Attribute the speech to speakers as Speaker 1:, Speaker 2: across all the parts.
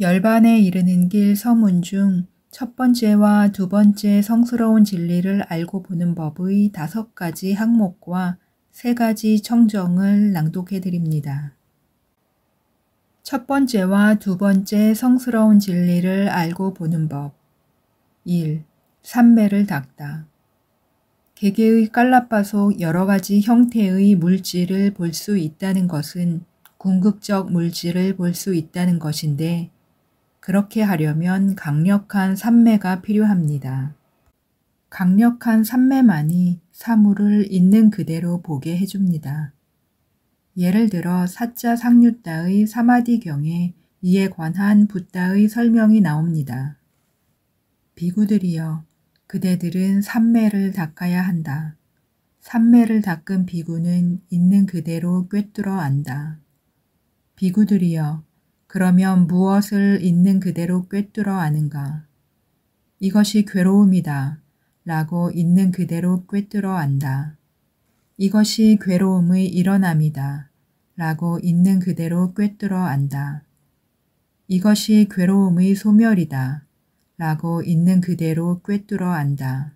Speaker 1: 열반에 이르는 길 서문 중 첫 번째와 두 번째 성스러운 진리를 알고 보는 법의 5가지 항목과 3가지 청정을 낭독해 드립니다. 첫 번째와 두 번째 성스러운 진리를 알고 보는 법. 1. 삼매를 닦다. 개개의 깔라빠 속 여러 가지 형태의 물질을 볼 수 있다는 것은 궁극적 물질을 볼 수 있다는 것인데, 그렇게 하려면 강력한 삼매가 필요합니다. 강력한 삼매만이 사물을 있는 그대로 보게 해줍니다. 예를 들어 사자 상류따의 사마디경에 이에 관한 붓다의 설명이 나옵니다. 비구들이여, 그대들은 삼매를 닦아야 한다. 삼매를 닦은 비구는 있는 그대로 꿰뚫어 안다. 비구들이여, 그러면 무엇을 있는 그대로 꿰뚫어 아는가? 이것이 괴로움이다 라고 있는 그대로 꿰뚫어 안다. 이것이 괴로움의 일어남이다 라고 있는 그대로 꿰뚫어 안다. 이것이 괴로움의 소멸이다 라고 있는 그대로 꿰뚫어 안다.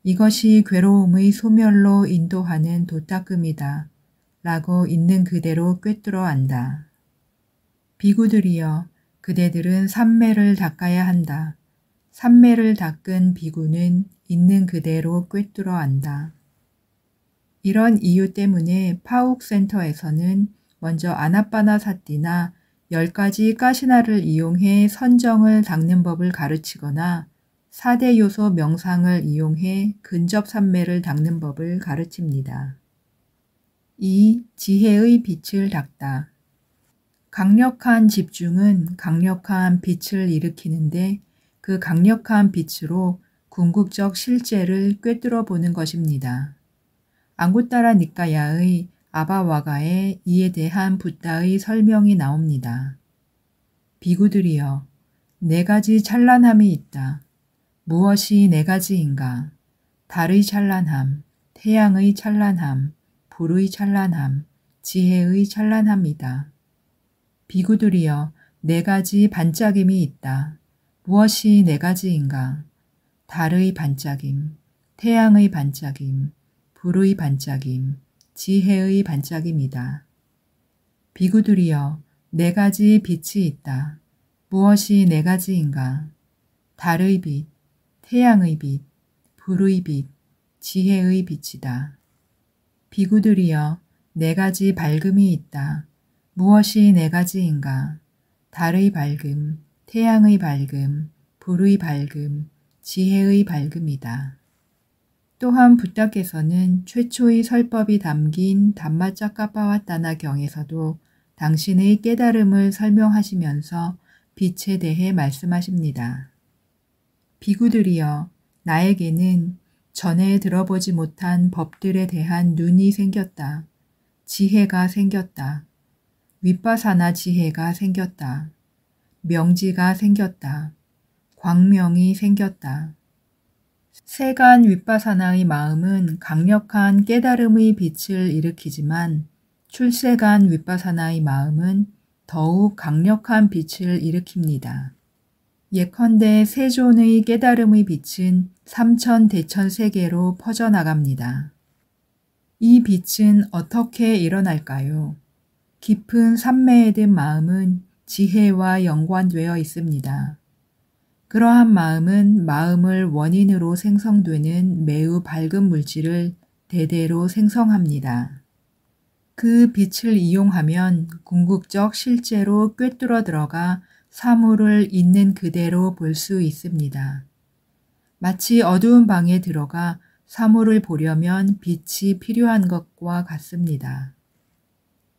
Speaker 1: 이것이 괴로움의 소멸로 인도하는 도닦음이다 라고 있는 그대로 꿰뚫어 안다. 비구들이여, 그대들은 삼매를 닦아야 한다. 삼매를 닦은 비구는 있는 그대로 꿰뚫어 안다. 이런 이유 때문에 파욱센터에서는 먼저 아나빠나사띠나 10가지 가시나를 이용해 선정을 닦는 법을 가르치거나 4대 요소 명상을 이용해 근접 삼매를 닦는 법을 가르칩니다. 2. 지혜의 빛을 닦다. 강력한 집중은 강력한 빛을 일으키는데 그 강력한 빛으로 궁극적 실제를 꿰뚫어 보는 것입니다. 앙구따라 니까야의 아바와가에 이에 대한 붓다의 설명이 나옵니다. 비구들이여, 4가지 찬란함이 있다. 무엇이 4가지인가? 달의 찬란함, 태양의 찬란함, 불의 찬란함, 지혜의 찬란함이다. 비구들이여, 4가지 반짝임이 있다. 무엇이 4가지인가? 달의 반짝임, 태양의 반짝임, 불의 반짝임, 지혜의 반짝임이다. 비구들이여, 4가지 빛이 있다. 무엇이 4가지인가? 달의 빛, 태양의 빛, 불의 빛, 지혜의 빛이다. 비구들이여, 4가지 밝음이 있다. 무엇이 4가지인가? 달의 밝음, 태양의 밝음, 불의 밝음, 지혜의 밝음이다. 또한 붓다께서는 최초의 설법이 담긴 담마짜까빠와따나 경에서도 당신의 깨달음을 설명하시면서 빛에 대해 말씀하십니다. 비구들이여, 나에게는 전에 들어보지 못한 법들에 대한 눈이 생겼다. 지혜가 생겼다. 윗바사나 지혜가 생겼다. 명지가 생겼다. 광명이 생겼다. 세간 윗바사나의 마음은 강력한 깨달음의 빛을 일으키지만 출세간 윗바사나의 마음은 더욱 강력한 빛을 일으킵니다. 예컨대 세존의 깨달음의 빛은 삼천대천세계로 퍼져나갑니다. 이 빛은 어떻게 일어날까요? 깊은 삼매에 든 마음은 지혜와 연관되어 있습니다. 그러한 마음은 마음을 원인으로 생성되는 매우 밝은 물질을 대대로 생성합니다. 그 빛을 이용하면 궁극적 실제로 꿰뚫어 들어가 사물을 있는 그대로 볼 수 있습니다. 마치 어두운 방에 들어가 사물을 보려면 빛이 필요한 것과 같습니다.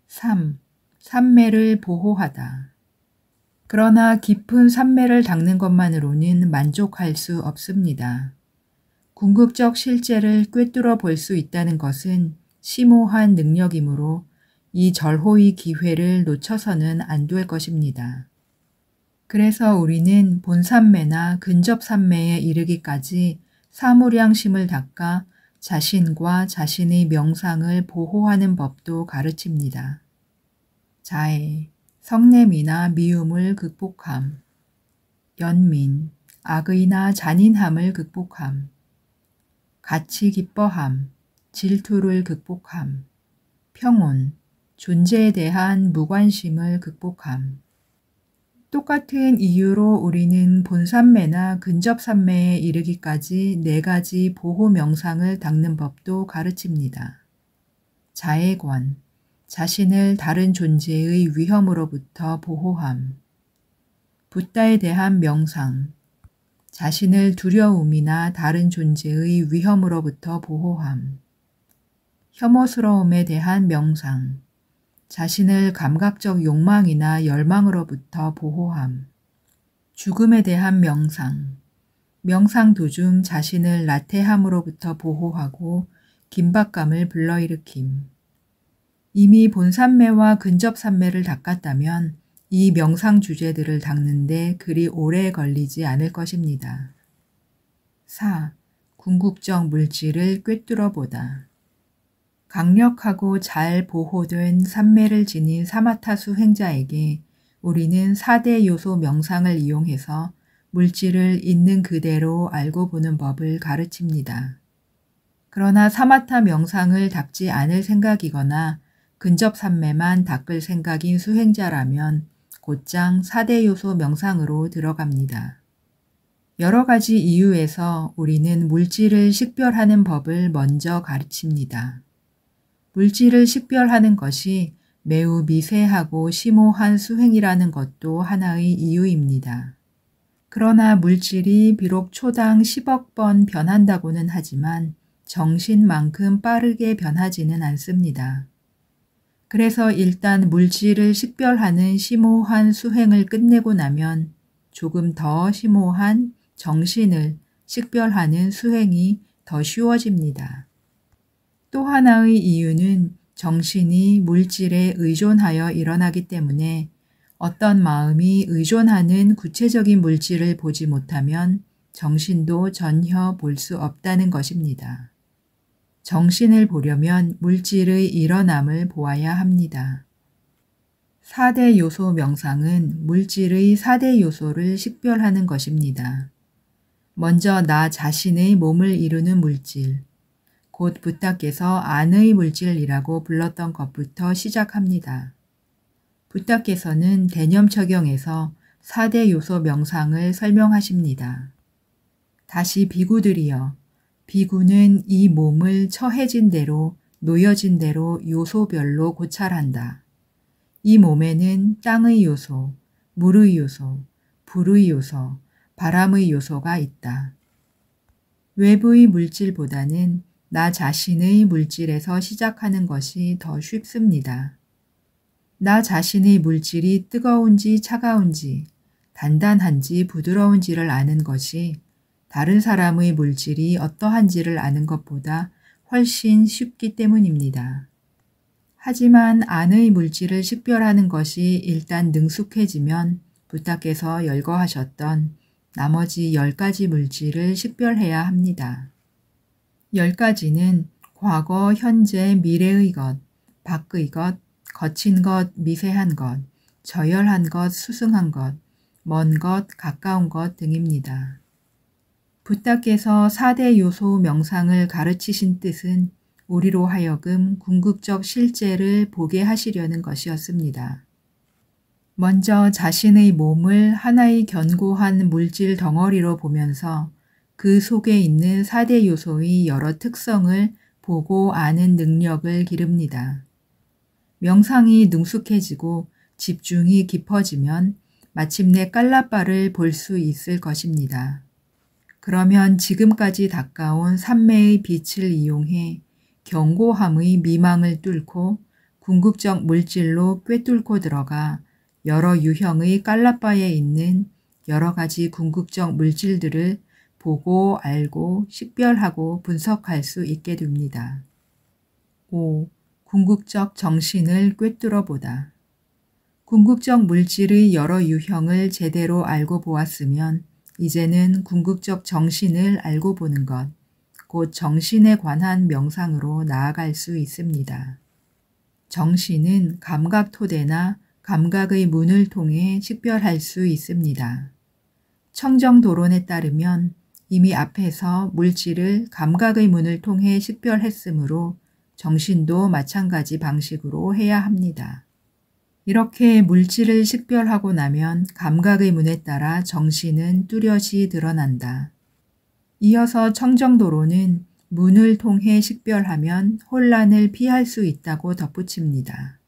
Speaker 1: 3. 삼매를 보호하다. 그러나 깊은 삼매를 닦는 것만으로는 만족할 수 없습니다. 궁극적 실제를 꿰뚫어 볼 수 있다는 것은 심오한 능력이므로 이 절호의 기회를 놓쳐서는 안 될 것입니다. 그래서 우리는 본삼매나 근접삼매에 이르기까지 사무량심을 닦아 자신과 자신의 명상을 보호하는 법도 가르칩니다. 자애, 성냄이나 미움을 극복함. 연민, 악의나 잔인함을 극복함. 같이 기뻐함, 질투를 극복함. 평온, 존재에 대한 무관심을 극복함. 똑같은 이유로 우리는 본산매나 근접산매에 이르기까지 4가지 보호 명상을 닦는 법도 가르칩니다. 자애권, 자신을 다른 존재의 위험으로부터 보호함. 붓다에 대한 명상, 자신을 두려움이나 다른 존재의 위험으로부터 보호함. 혐오스러움에 대한 명상, 자신을 감각적 욕망이나 열망으로부터 보호함. 죽음에 대한 명상, 명상 도중 자신을 나태함으로부터 보호하고 긴박감을 불러일으킴. 이미 본산매와 근접산매를 닦았다면 이 명상 주제들을 닦는데 그리 오래 걸리지 않을 것입니다. 4. 궁극적 물질을 꿰뚫어 보다. 강력하고 잘 보호된 산매를 지닌 사마타 수행자에게 우리는 4대 요소 명상을 이용해서 물질을 있는 그대로 알고 보는 법을 가르칩니다. 그러나 사마타 명상을 닦지 않을 생각이거나 근접산매만 닦을 생각인 수행자라면 곧장 4대 요소 명상으로 들어갑니다. 여러 가지 이유에서 우리는 물질을 식별하는 법을 먼저 가르칩니다. 물질을 식별하는 것이 매우 미세하고 심오한 수행이라는 것도 하나의 이유입니다. 그러나 물질이 비록 초당 10억 번 변한다고는 하지만 정신만큼 빠르게 변하지는 않습니다. 그래서 일단 물질을 식별하는 심오한 수행을 끝내고 나면 조금 더 심오한 정신을 식별하는 수행이 더 쉬워집니다. 또 하나의 이유는 정신이 물질에 의존하여 일어나기 때문에 어떤 마음이 의존하는 구체적인 물질을 보지 못하면 정신도 전혀 볼 수 없다는 것입니다. 정신을 보려면 물질의 일어남을 보아야 합니다. 4대 요소 명상은 물질의 4대 요소를 식별하는 것입니다. 먼저 나 자신의 몸을 이루는 물질, 곧 붓다께서 안의 물질이라고 불렀던 것부터 시작합니다. 붓다께서는 대념척영에서 4대 요소 명상을 설명하십니다. 다시 비구들이여, 비구는 이 몸을 처해진 대로 놓여진 대로 요소별로 고찰한다. 이 몸에는 땅의 요소, 물의 요소, 불의 요소, 바람의 요소가 있다. 외부의 물질보다는 나 자신의 물질에서 시작하는 것이 더 쉽습니다. 나 자신의 물질이 뜨거운지 차가운지, 단단한지 부드러운지를 아는 것이 다른 사람의 물질이 어떠한지를 아는 것보다 훨씬 쉽기 때문입니다. 하지만 안의 물질을 식별하는 것이 일단 능숙해지면 붓다께서 열거하셨던 나머지 10가지 물질을 식별해야 합니다. 10가지는 과거, 현재, 미래의 것, 밖의 것, 거친 것, 미세한 것, 저열한 것, 수승한 것, 먼 것, 가까운 것 등입니다. 붓다께서 4대 요소 명상을 가르치신 뜻은 우리로 하여금 궁극적 실제를 보게 하시려는 것이었습니다. 먼저 자신의 몸을 하나의 견고한 물질 덩어리로 보면서 그 속에 있는 4대 요소의 여러 특성을 보고 아는 능력을 기릅니다. 명상이 능숙해지고 집중이 깊어지면 마침내 깔라빠를 볼 수 있을 것입니다. 그러면 지금까지 닦아온 산매의 빛을 이용해 견고함의 미망을 뚫고 궁극적 물질로 꿰뚫고 들어가 여러 유형의 깔라빠에 있는 여러 가지 궁극적 물질들을 보고 알고 식별하고 분석할 수 있게 됩니다. 5. 궁극적 정신을 꿰뚫어 보다. 궁극적 물질의 여러 유형을 제대로 알고 보았으면 이제는 궁극적 정신을 알고 보는 것, 곧 정신에 관한 명상으로 나아갈 수 있습니다. 정신은 감각 토대나 감각의 문을 통해 식별할 수 있습니다. 청정도론에 따르면 이미 앞에서 물질을 감각의 문을 통해 식별했으므로 정신도 마찬가지 방식으로 해야 합니다. 이렇게 물질을 식별하고 나면 감각의 문에 따라 정신은 뚜렷이 드러난다. 이어서 청정도로는 문을 통해 식별하면 혼란을 피할 수 있다고 덧붙입니다.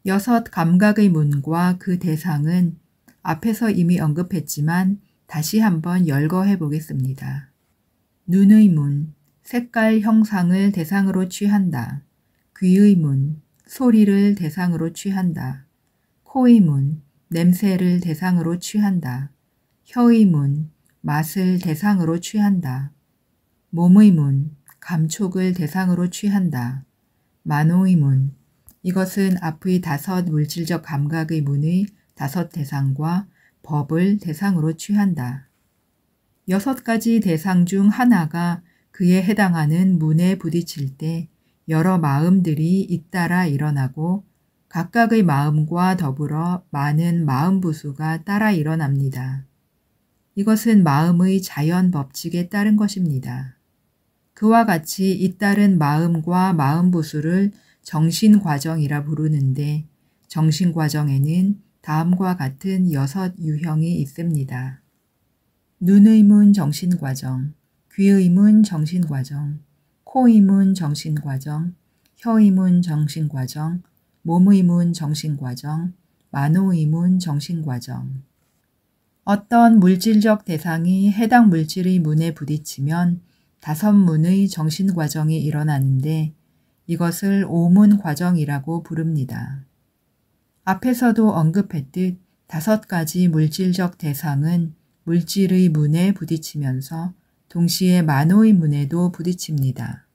Speaker 1: 6 감각의 문과 그 대상은 앞에서 이미 언급했지만 다시 한번 열거해 보겠습니다. 눈의 문, 색깔 형상을 대상으로 취한다. 귀의 문, 소리를 대상으로 취한다. 코의 문, 냄새를 대상으로 취한다. 혀의 문, 맛을 대상으로 취한다. 몸의 문, 감촉을 대상으로 취한다. 만호의 문, 이것은 앞의 5 물질적 감각의 문의 5 대상과 법을 대상으로 취한다. 6가지 대상 중 하나가 그에 해당하는 문에 부딪힐 때 여러 마음들이 잇따라 일어나고 각각의 마음과 더불어 많은 마음부수가 따라 일어납니다. 이것은 마음의 자연 법칙에 따른 것입니다. 그와 같이 잇따른 마음과 마음부수를 정신과정이라 부르는데 정신과정에는 다음과 같은 6 유형이 있습니다. 눈의 문 정신과정, 귀의 문 정신과정, 코의 문 정신과정, 혀의 문 정신과정, 몸의 문 정신과정, 만호의 문 정신과정. 어떤 물질적 대상이 해당 물질의 문에 부딪히면 5 문의 정신과정이 일어나는데 이것을 오문 과정이라고 부릅니다. 앞에서도 언급했듯 5가지 물질적 대상은 물질의 문에 부딪히면서 동시에 만호의 문에도 부딪힙니다.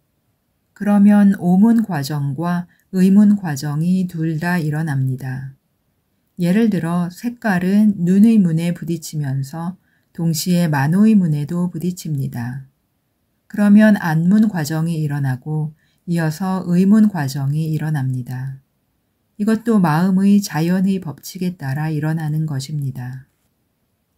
Speaker 1: 그러면 오문 과정과 의문 과정이 둘 다 일어납니다. 예를 들어 색깔은 눈의 문에 부딪히면서 동시에 만호의 문에도 부딪힙니다. 그러면 안문 과정이 일어나고 이어서 의문 과정이 일어납니다. 이것도 마음의 자연의 법칙에 따라 일어나는 것입니다.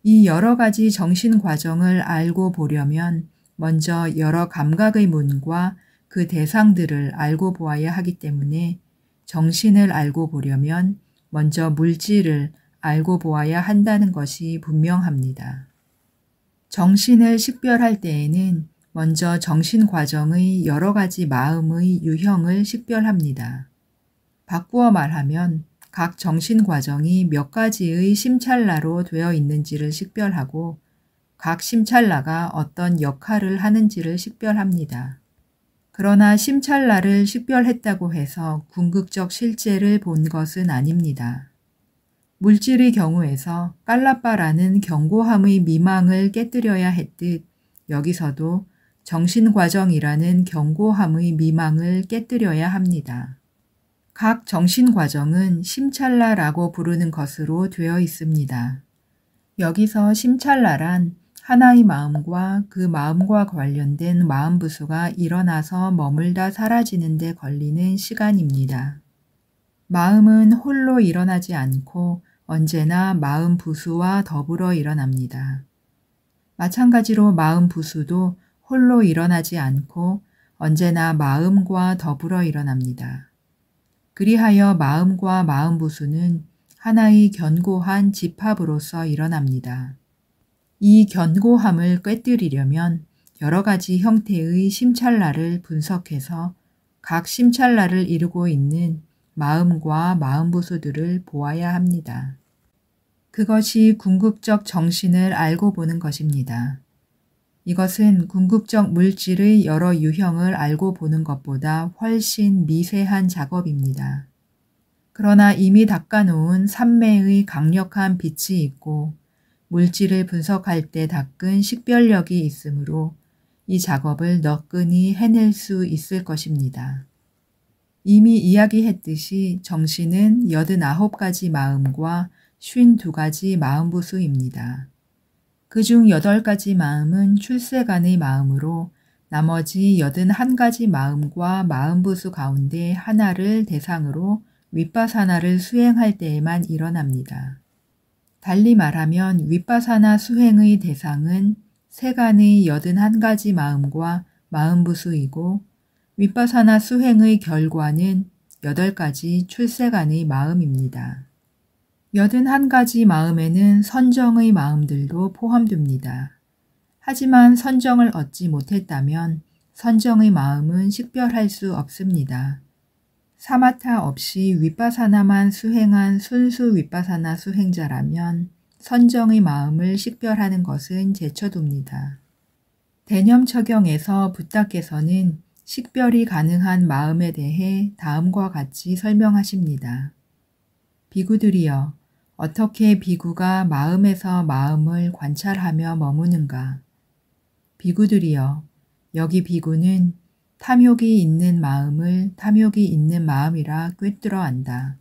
Speaker 1: 이 여러 가지 정신 과정을 알고 보려면 먼저 여러 감각의 문과 그 대상들을 알고 보아야 하기 때문에 정신을 알고 보려면 먼저 물질을 알고 보아야 한다는 것이 분명합니다. 정신을 식별할 때에는 먼저 정신 과정의 여러 가지 마음의 유형을 식별합니다. 바꾸어 말하면 각 정신 과정이 몇 가지의 심찰나로 되어 있는지를 식별하고 각 심찰나가 어떤 역할을 하는지를 식별합니다. 그러나 심찰나를 식별했다고 해서 궁극적 실제를 본 것은 아닙니다. 물질의 경우에서 깔라빠라는 견고함의 미망을 깨뜨려야 했듯 여기서도 정신과정이라는 견고함의 미망을 깨뜨려야 합니다. 각 정신과정은 심찰나라고 부르는 것으로 되어 있습니다. 여기서 심찰나란 하나의 마음과 그 마음과 관련된 마음부수가 일어나서 머물다 사라지는 데 걸리는 시간입니다. 마음은 홀로 일어나지 않고 언제나 마음부수와 더불어 일어납니다. 마찬가지로 마음부수도 홀로 일어나지 않고 언제나 마음과 더불어 일어납니다. 그리하여 마음과 마음부수는 하나의 견고한 집합으로서 일어납니다. 이 견고함을 꿰뚫으려면 여러 가지 형태의 심찰나를 분석해서 각 심찰나를 이루고 있는 마음과 마음부수들을 보아야 합니다. 그것이 궁극적 정신을 알고 보는 것입니다. 이것은 궁극적 물질의 여러 유형을 알고 보는 것보다 훨씬 미세한 작업입니다. 그러나 이미 닦아놓은 삼매의 강력한 빛이 있고 물질을 분석할 때 닦은 식별력이 있으므로 이 작업을 너끈히 해낼 수 있을 것입니다. 이미 이야기했듯이 정신은 89가지 마음과 52가지 마음부수입니다. 그중 8가지 마음은 출세간의 마음으로 나머지 81가지 마음과 마음부수 가운데 하나를 대상으로 윗바사나를 수행할 때에만 일어납니다. 달리 말하면 윗바사나 수행의 대상은 세간의 81가지 마음과 마음부수이고 윗바사나 수행의 결과는 8가지 출세간의 마음입니다. 81가지 마음에는 선정의 마음들도 포함됩니다. 하지만 선정을 얻지 못했다면 선정의 마음은 식별할 수 없습니다. 사마타 없이 윗바사나만 수행한 순수 윗바사나 수행자라면 선정의 마음을 식별하는 것은 제쳐둡니다. 대념처경에서 붓다께서는 식별이 가능한 마음에 대해 다음과 같이 설명하십니다. 비구들이여, 어떻게 비구가 마음에서 마음을 관찰하며 머무는가? 비구들이여, 여기 비구는 탐욕이 있는 마음을 탐욕이 있는 마음이라 꿰뚫어 안다.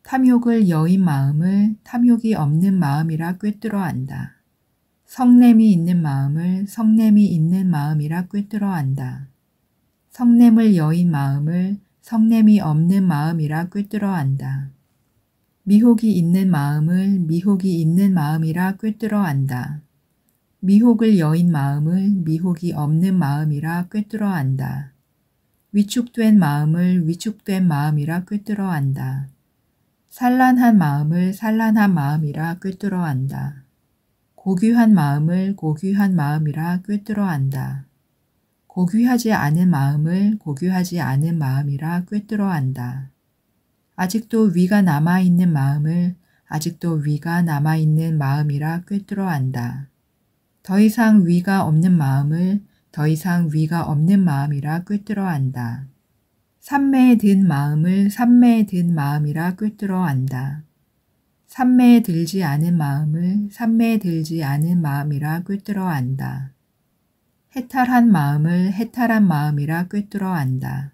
Speaker 1: 탐욕을 여인 마음을 탐욕이 없는 마음이라 꿰뚫어 안다. 성냄이 있는 마음을 성냄이 있는 마음이라 꿰뚫어 안다. 성냄을 여인 마음을 성냄이 없는 마음이라 꿰뚫어 안다. 미혹이 있는 마음을 미혹이 있는 마음이라 꿰뚫어 안다. 미혹을 여인 마음을 미혹이 없는 마음이라 꿰뚫어 안다. 위축된 마음을 위축된 마음이라 꿰뚫어 안다. 산란한 마음을 산란한 마음이라 꿰뚫어 안다. 고귀한 마음을 고귀한 마음이라 꿰뚫어 안다. 고귀하지 않은 마음을 고귀하지 않은 마음이라 꿰뚫어 안다. 아직도 위가 남아있는 마음을 아직도 위가 남아있는 마음이라 꿰뚫어 안다. 더 이상 위가 없는 마음을 더 이상 위가 없는 마음이라 꿰뚫어 안다. 삼매에 든 마음을 삼매에 든 마음이라 꿰뚫어 안다. 삼매에 들지 않은 마음을 삼매에 들지 않은 마음이라 꿰뚫어 안다. 해탈한 마음을 해탈한 마음이라 꿰뚫어 안다.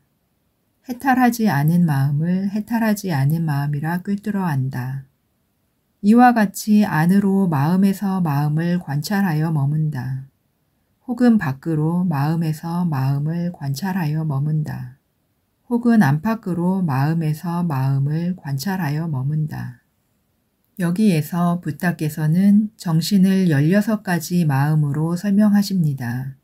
Speaker 1: 해탈하지 않은 마음을 해탈하지 않은 마음이라 꿰뚫어 안다. 이와 같이 안으로 마음에서 마음을 관찰하여 머문다. 혹은 밖으로 마음에서 마음을 관찰하여 머문다. 혹은 안팎으로 마음에서 마음을 관찰하여 머문다. 여기에서 붓다께서는 정신을 16가지 마음으로 설명하십니다.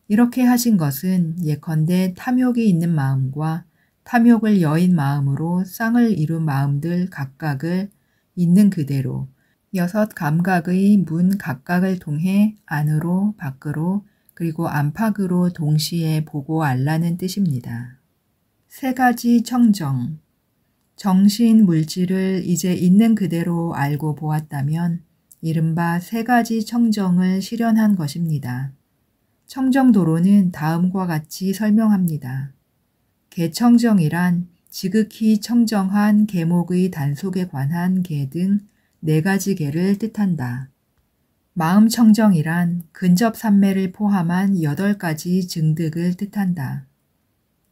Speaker 1: 이렇게 하신 것은 예컨대 탐욕이 있는 마음과 탐욕을 여인 마음으로 쌍을 이룬 마음들 각각을 있는 그대로 6 감각의 문 각각을 통해 안으로 밖으로 그리고 안팎으로 동시에 보고 알라는 뜻입니다. 3가지 청정. 정신 물질을 이제 있는 그대로 알고 보았다면 이른바 3가지 청정을 실현한 것입니다. 청정도로는 다음과 같이 설명합니다. 개청정이란 지극히 청정한 계목의 단속에 관한 계 등 4가지 계를 뜻한다. 마음청정이란 근접삼매를 포함한 8가지 증득을 뜻한다.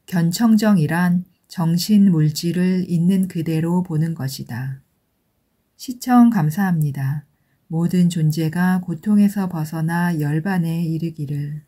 Speaker 1: 견청정이란 정신 물질을 있는 그대로 보는 것이다. 시청 감사합니다. 모든 존재가 고통에서 벗어나 열반에 이르기를.